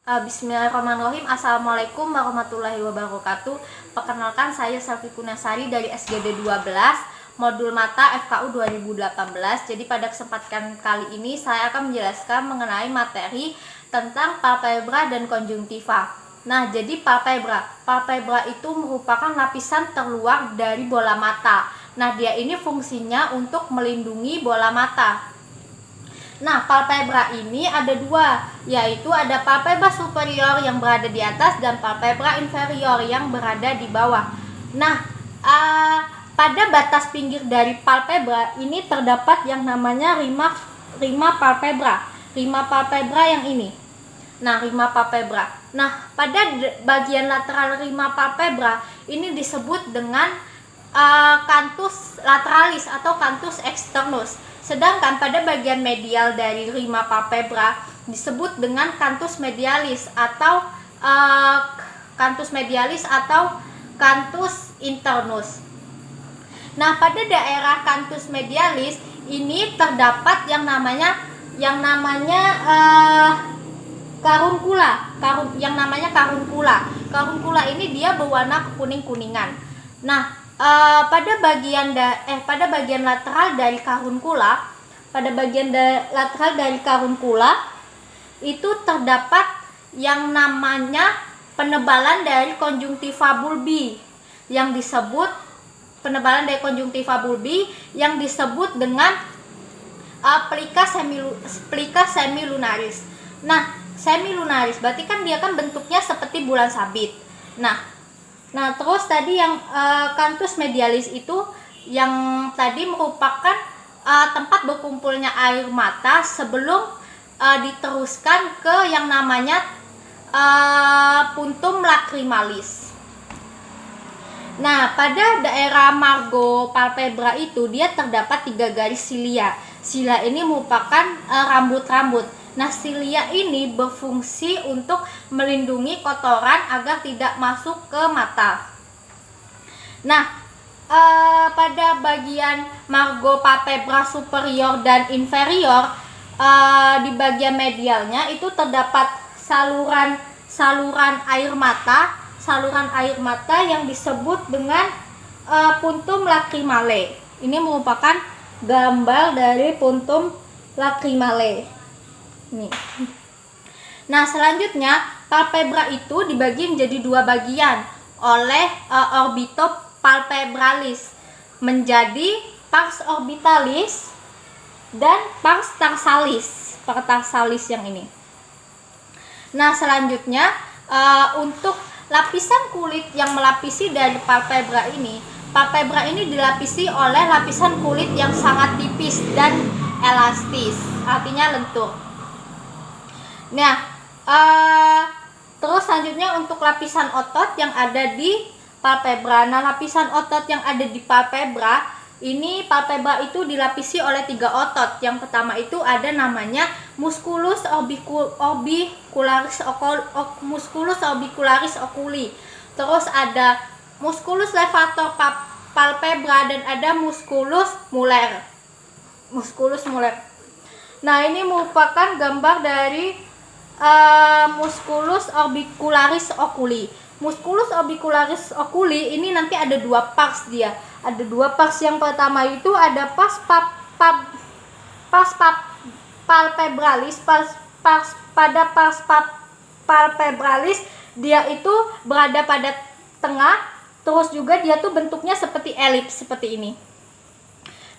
Bismillahirrahmanirrahim. Assalamualaikum warahmatullahi wabarakatuh. Perkenalkan, saya Selvi Kunasari dari SGD 12 Modul Mata FKU 2018. Jadi pada kesempatan kali ini saya akan menjelaskan mengenai materi tentang palpebra dan konjungtiva. Nah, jadi palpebra itu merupakan lapisan terluar dari bola mata. Nah, dia ini fungsinya untuk melindungi bola mata. Nah, palpebra ini ada dua, yaitu ada palpebra superior yang berada di atas dan palpebra inferior yang berada di bawah. Nah, pada batas pinggir dari palpebra ini terdapat yang namanya rima palpebra. Rima palpebra yang ini. Nah, rima palpebra. Nah, pada bagian lateral rima palpebra ini disebut dengan canthus lateralis atau canthus externus. Sedangkan pada bagian medial dari rima palpebra disebut dengan canthus medialis atau canthus internus. Nah, pada daerah canthus medialis ini terdapat yang namanya karunkula. Karunkula ini dia berwarna kuning-kuningan. Nah, pada bagian lateral dari karunkula itu terdapat yang namanya penebalan dari konjungtiva bulbi yang disebut dengan plica semilunaris. Nah, semilunaris berarti kan dia kan bentuknya seperti bulan sabit. Nah, terus tadi yang canthus medialis itu yang tadi merupakan tempat berkumpulnya air mata sebelum diteruskan ke yang namanya puntum lacrimalis. Nah, pada daerah margo palpebra itu dia terdapat 3 garis silia. Silia ini merupakan rambut-rambut. Nah, silia ini berfungsi untuk melindungi kotoran agar tidak masuk ke mata. Nah, pada bagian margo palpebra superior dan inferior, di bagian medialnya itu terdapat saluran air mata yang disebut dengan puntum lacrimale. Ini merupakan gambar dari puntum lacrimale. Nih. Nah, selanjutnya palpebra itu dibagi menjadi 2 bagian oleh orbitopalpebralis menjadi pars orbitalis dan pars tarsalis yang ini. Nah, selanjutnya untuk lapisan kulit yang melapisi dari palpebra ini dilapisi oleh lapisan kulit yang sangat tipis dan elastis, artinya lentur. Nah, terus selanjutnya untuk lapisan otot yang ada di palpebra. Nah, lapisan otot yang ada di palpebra itu dilapisi oleh 3 otot. Yang pertama itu ada namanya musculus orbicularis oculi. Terus ada musculus levator palpebra dan ada musculus muller. Nah, ini merupakan gambar dari musculus orbicularis oculi. Musculus orbicularis oculi ini nanti ada 2 pars dia. Ada 2 pars. Yang pertama itu ada pars palpebralis. Pada pars palpebralis dia itu berada pada tengah. Terus juga dia tuh bentuknya seperti elips seperti ini.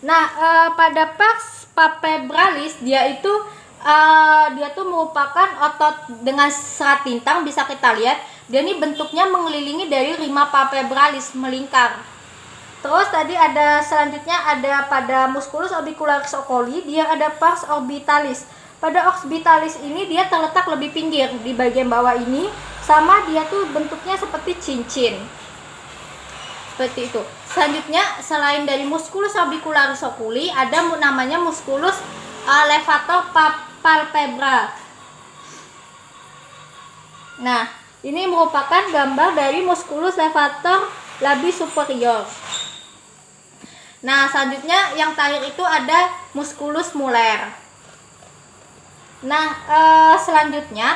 Nah, pada pars palpebralis dia tuh merupakan otot dengan serat lintang, bisa kita lihat. Dia ini bentuknya mengelilingi dari rima palpebralis, melingkar. Terus tadi selanjutnya ada pada musculus orbicularis oculi, dia ada pars orbitalis. Pada orbitalis ini dia terletak lebih pinggir di bagian bawah ini, sama dia tuh bentuknya seperti cincin. Seperti itu. Selanjutnya selain dari musculus orbicularis oculi ada namanya musculus levator palpebra. Nah, ini merupakan gambar dari musculus levator labii superior. Nah, selanjutnya yang terakhir itu ada musculus muller. Nah, selanjutnya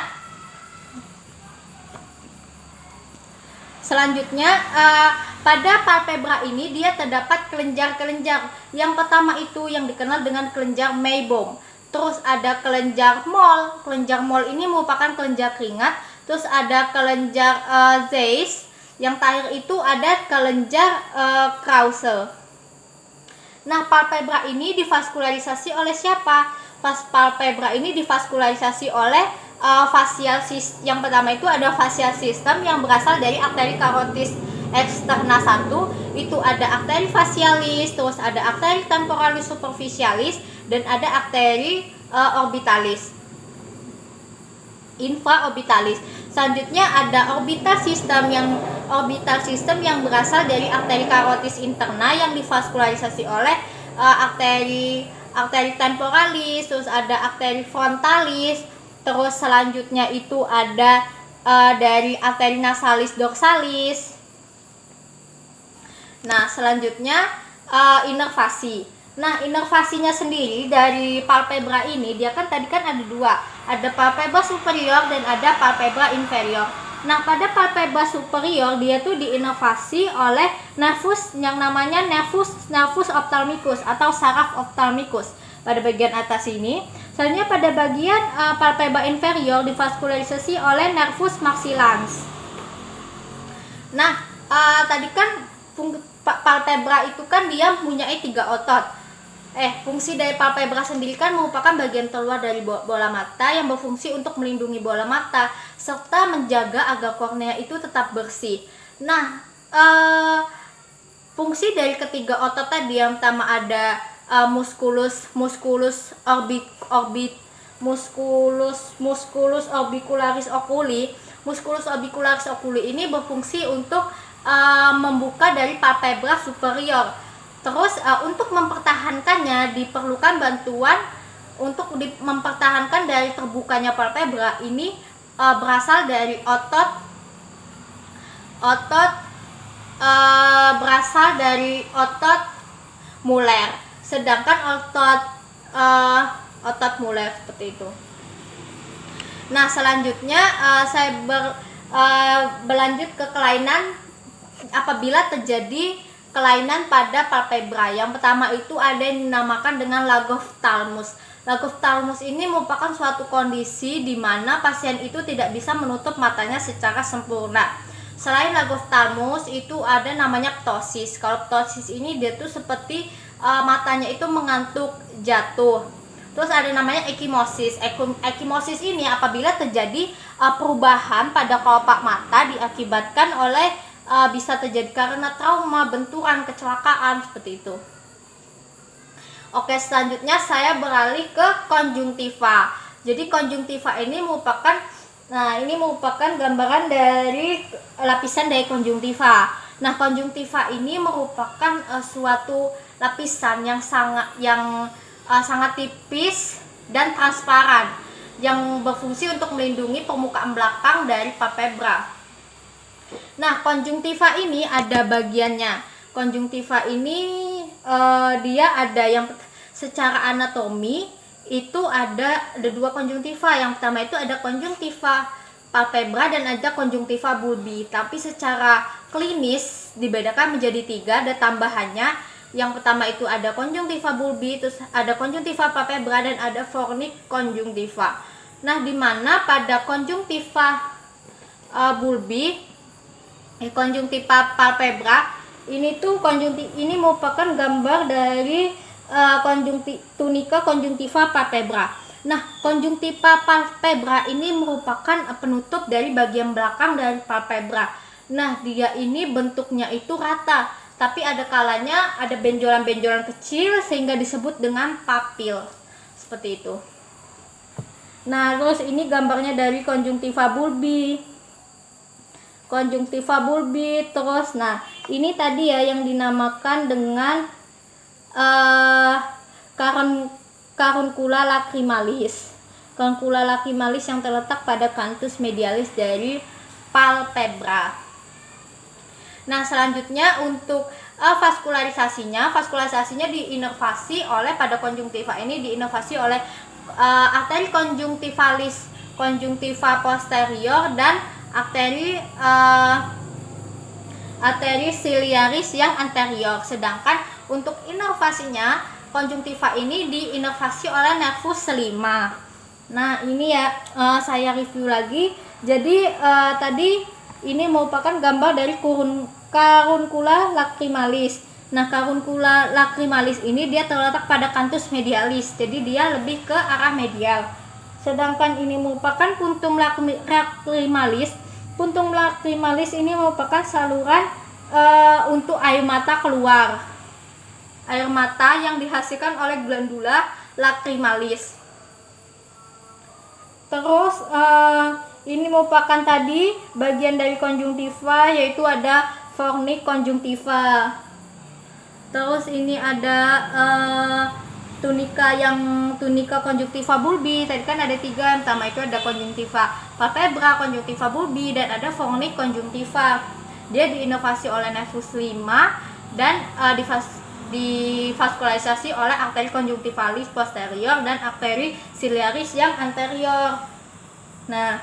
Selanjutnya pada palpebra ini dia terdapat kelenjar-kelenjar. Yang pertama itu yang dikenal dengan kelenjar Meibom. Terus ada kelenjar Moll. Kelenjar Moll ini merupakan kelenjar keringat. Terus ada kelenjar Zeiss. Yang terakhir itu ada kelenjar Krause. Nah, palpebra ini divaskularisasi oleh siapa? Palpebra ini divaskularisasi oleh facial system. Yang pertama itu ada facial system yang berasal dari arteri karotis eksterna 1, itu ada arteri facialis, terus ada arteri temporalis superficialis, dan ada arteri orbitalis, infraorbitalis. Selanjutnya ada orbital system yang berasal dari arteri karotis interna yang divaskularisasi oleh arteri temporalis, terus ada arteri frontalis. Terus selanjutnya itu ada dari arteri nasalis dorsalis. Nah, selanjutnya inervasi. Nah, inervasinya sendiri dari palpebra ini, dia kan tadi kan ada dua, ada palpebra superior dan ada palpebra inferior. Nah, pada palpebra superior dia tuh diinervasi oleh nervus yang namanya nervus ophthalmicus atau saraf ophthalmicus pada bagian atas ini. Selanjutnya pada bagian palpebra inferior divaskularisasi oleh nervus maxillans. Nah, tadi kan palpebra itu kan dia mempunyai 3 otot. Fungsi dari palpebra sendiri kan merupakan bagian terluar dari bola mata yang berfungsi untuk melindungi bola mata serta menjaga agar kornea itu tetap bersih. Nah, fungsi dari ketiga otot tadi yang pertama ada musculus orbicularis oculi. Musculus orbicularis oculi ini berfungsi untuk membuka dari palpebra superior. Terus untuk mempertahankannya diperlukan bantuan untuk mempertahankan dari terbukanya palpebra ini berasal dari otot muler. Sedangkan otot muler seperti itu. Nah, selanjutnya saya berlanjut ke kelainan apabila terjadi kelainan pada palpebra. Yang pertama itu ada yang dinamakan dengan lagophthalmus. Lagophthalmus ini merupakan suatu kondisi di mana pasien itu tidak bisa menutup matanya secara sempurna. Selain lagophthalmus itu ada namanya ptosis. Kalau ptosis ini dia tuh seperti matanya itu mengantuk, jatuh. Terus ada namanya ekimosis. Ekimosis ini apabila terjadi perubahan pada kelopak mata diakibatkan oleh bisa terjadi karena trauma, benturan, kecelakaan seperti itu. Oke, selanjutnya saya beralih ke konjungtiva. Jadi konjungtiva ini merupakan gambaran dari lapisan dari konjungtiva. Nah, konjungtiva ini merupakan suatu lapisan yang sangat tipis dan transparan yang berfungsi untuk melindungi permukaan belakang dari palpebra. Nah, konjungtiva ini ada bagiannya. Konjungtiva ini dia ada yang secara anatomi itu ada 2 konjungtiva. Yang pertama itu ada konjungtiva palpebra dan ada konjungtiva bulbi. Tapi secara klinis dibedakan menjadi 3, ada tambahannya. Yang pertama itu ada konjungtiva bulbi, terus ada konjungtiva palpebra dan ada fornic konjungtiva. Nah, di mana pada konjungtiva bulbi konjungtiva palpebra ini merupakan gambar dari tunika konjungtiva palpebra. Nah, konjungtiva palpebra ini merupakan penutup dari bagian belakang dari palpebra. Nah, dia ini bentuknya itu rata, tapi ada kalanya ada benjolan-benjolan kecil sehingga disebut dengan papil. Seperti itu. Nah, terus ini gambarnya dari konjungtiva bulbi. Terus nah ini tadi ya yang dinamakan dengan karuncula lacrimalis yang terletak pada kantus medialis dari palpebra. Nah, selanjutnya untuk vaskularisasinya diinervasi oleh pada konjungtiva ini diinervasi oleh arteri konjungtiva posterior dan arteri arteri ciliaris yang anterior. Sedangkan untuk inervasinya, konjungtiva ini diinervasi oleh nervus 5. Nah, ini ya saya review lagi. Jadi tadi ini merupakan gambar dari karuncula lacrimalis. Nah, karuncula lacrimalis ini dia terletak pada canthus medialis. Jadi dia lebih ke arah medial. Sedangkan ini merupakan puntum lacrimalis. Puntum lacrimalis ini merupakan saluran untuk air mata keluar. Air mata yang dihasilkan oleh glandula lacrimalis. Terus ini merupakan tadi bagian dari konjungtiva, yaitu ada fornix konjungtiva. Terus ini ada tunika konjungtiva bulbi. Tadi kan ada 3, yang pertama itu ada konjungtiva palpebra, konjungtiva bulbi, dan ada fornix konjungtiva. Dia diinervasi oleh nervus 5 dan divaskularisasi oleh arteri konjungtivalis posterior dan arteri ciliaris yang anterior. Nah,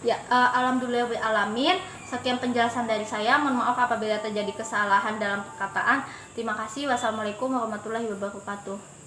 ya alhamdulillahirrahmanirrahim. Sekian penjelasan dari saya. Mohon maaf apabila terjadi kesalahan dalam perkataan. Terima kasih. Wassalamualaikum warahmatullahi wabarakatuh.